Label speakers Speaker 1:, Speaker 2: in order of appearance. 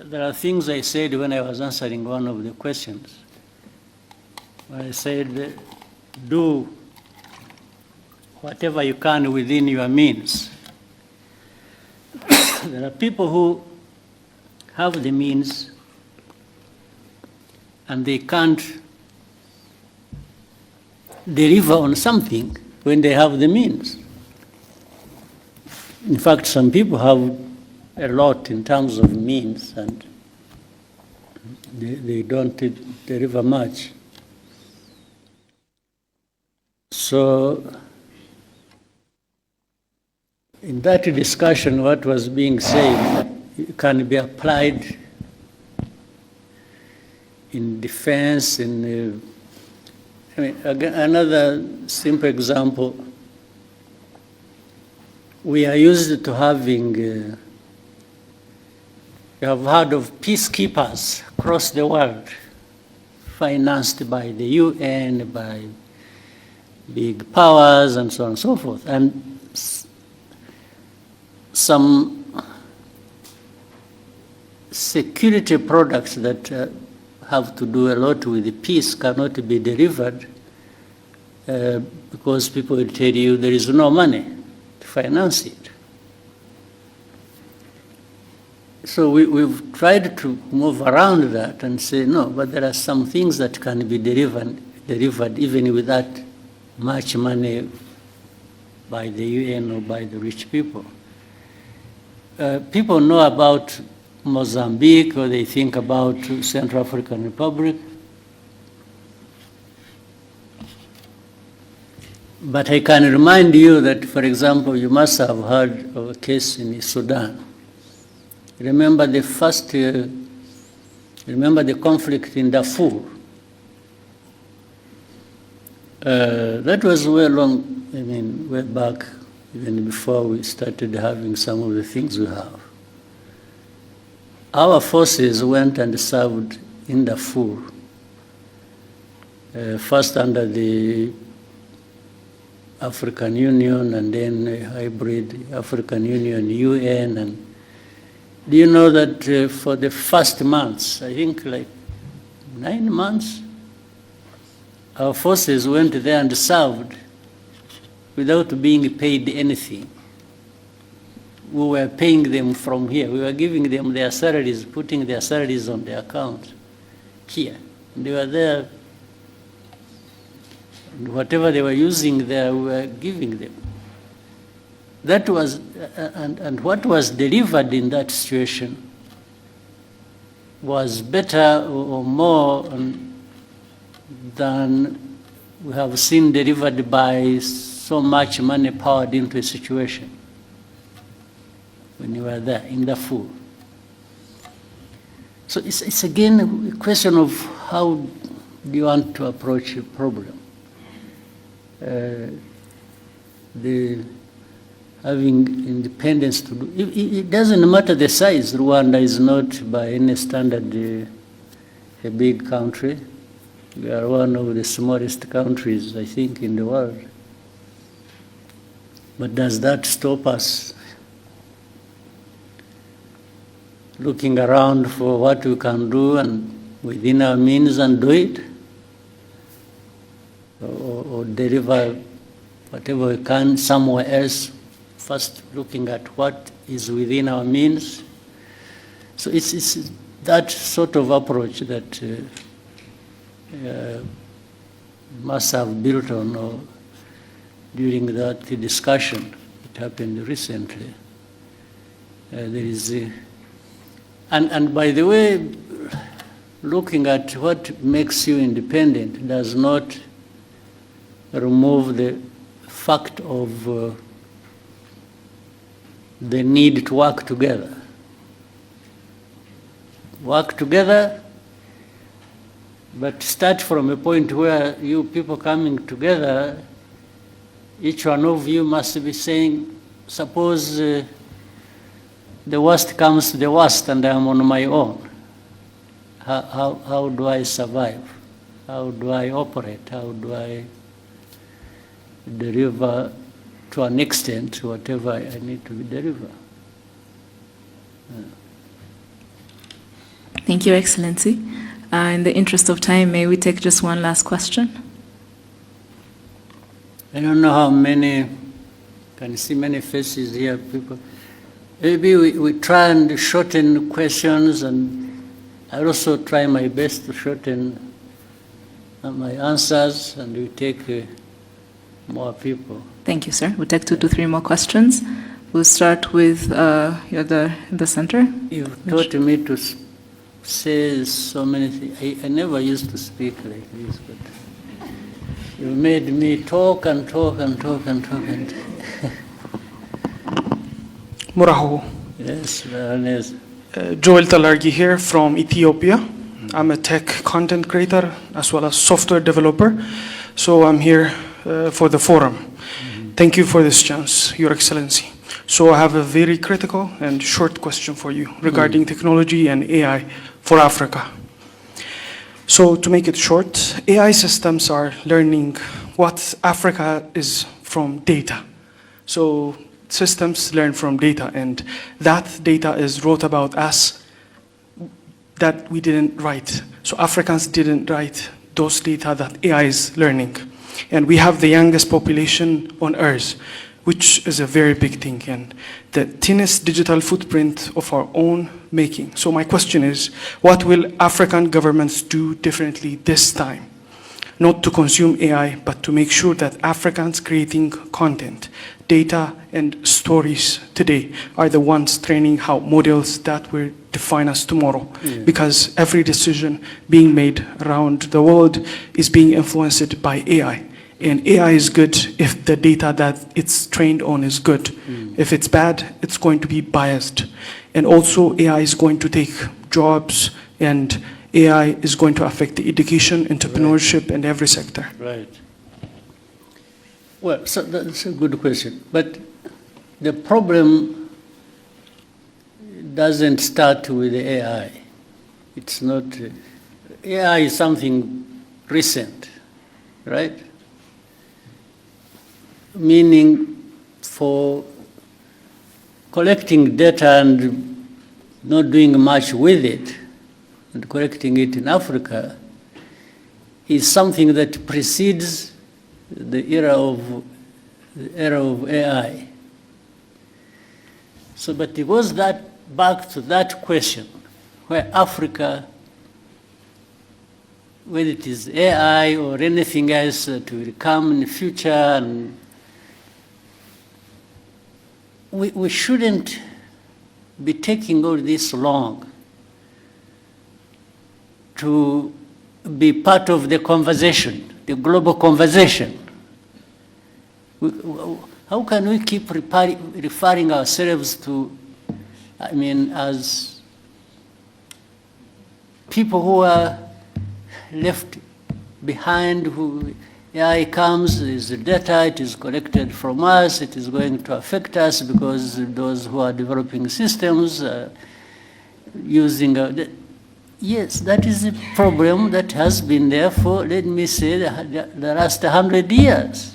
Speaker 1: there are things I said when I was answering one of the questions. I said, do whatever you can within your means. There are people who have the means and they can't deliver on something when they have the means. In fact, some people have a lot in terms of means and they don't deliver much. So, in that discussion, what was being said can be applied in defense, in I mean, again, another simple example, we are used to having, you have heard of peacekeepers across the world, financed by the UN, by big powers, and so on and so forth. And some security products that have to do a lot with the peace cannot be delivered because people will tell you there is no money to finance it. So we've tried to move around that and say, no, but there are some things that can be delivered even without much money by the UN or by the rich people. People know about Mozambique, or they think about Central African Republic. But I can remind you that, for example, you must have heard of a case in Sudan. Remember the conflict in Darfur. That was way back, even before we started having some of the things we have. Our forces went and served in Darfur, first under the African Union and then a hybrid African Union, UN. And do you know that for the first months, I think like 9 months, our forces went there and served without being paid anything. We were paying them from here. We were giving them their salaries, putting their salaries on their account here. And they were there, and whatever they were using there, we were giving them. That was, and what was delivered in that situation was better or more than we have seen delivered by so much money poured into a situation when you were there in Darfur. So it's again a question of how do you want to approach a problem. Having independence to do, it doesn't matter the size. Rwanda is not by any standard a big country. We are one of the smallest countries, I think, in the world. But does that stop us looking around for what we can do and within our means and do it? Or deliver whatever we can somewhere else, first looking at what is within our means? So it's that sort of approach that must have built on or during that discussion that happened recently. There is and by the way, looking at what makes you independent does not remove the fact of the need to work together. Work together, but start from a point where you people coming together, each one of you must be saying, suppose the worst comes to the worst and I'm on my own. How do I survive? How do I operate? How do I deliver to an extent whatever I need to deliver?
Speaker 2: Thank you, Excellency. In the interest of time, may we take just one last question?
Speaker 1: I don't know how many, can see many faces here, people. Maybe we try and shorten questions, and I also try my best to shorten my answers, and we take more people.
Speaker 2: Thank you, sir. We'll take 2 to 3 more questions. We'll start with you're the center.
Speaker 1: You've taught me to say so many things. I never used to speak like this, but you made me talk and talk and talk and talk and
Speaker 3: Muraho.
Speaker 1: yes, yes.
Speaker 3: Joel Talargi here from Ethiopia. I'm a tech content creator as well as software developer. So I'm here for the forum. Thank you for this chance, Your Excellency. So I have a very critical and short question for you regarding technology and AI for Africa. So to make it short, AI systems are learning what Africa is from data. So systems learn from data, and that data is wrote about us that we didn't write. So Africans didn't write those data that AI is learning. And we have the youngest population on Earth, which is a very big thing, and the thinnest digital footprint of our own making. So my question is, what will African governments do differently this time? Not to consume AI, but to make sure that Africans creating content, data, and stories today are the ones training how models that will define us tomorrow. Yeah. Because every decision being made around the world is being influenced by AI. And AI is good if the data that it's trained on is good. If it's bad, it's going to be biased. And also AI is going to take jobs, and AI is going to affect the education, entrepreneurship, right, and every sector.
Speaker 1: Right. Well, so that's a good question. But the problem doesn't start with the AI. It's not, AI is something recent, right? Meaning for collecting data and not doing much with it, and collecting it in Africa, is something that precedes the era of AI. So, but it goes back to that question, where Africa, whether it is AI or anything else that will come in the future, and we shouldn't be taking all this long to be part of the conversation, the global conversation. How can we keep referring ourselves to, I mean, as people who are left behind, who AI comes, is the data, it is collected from us, it is going to affect us because those who are developing systems are using yes, that is a problem that has been there for, let me say, the last 100 years.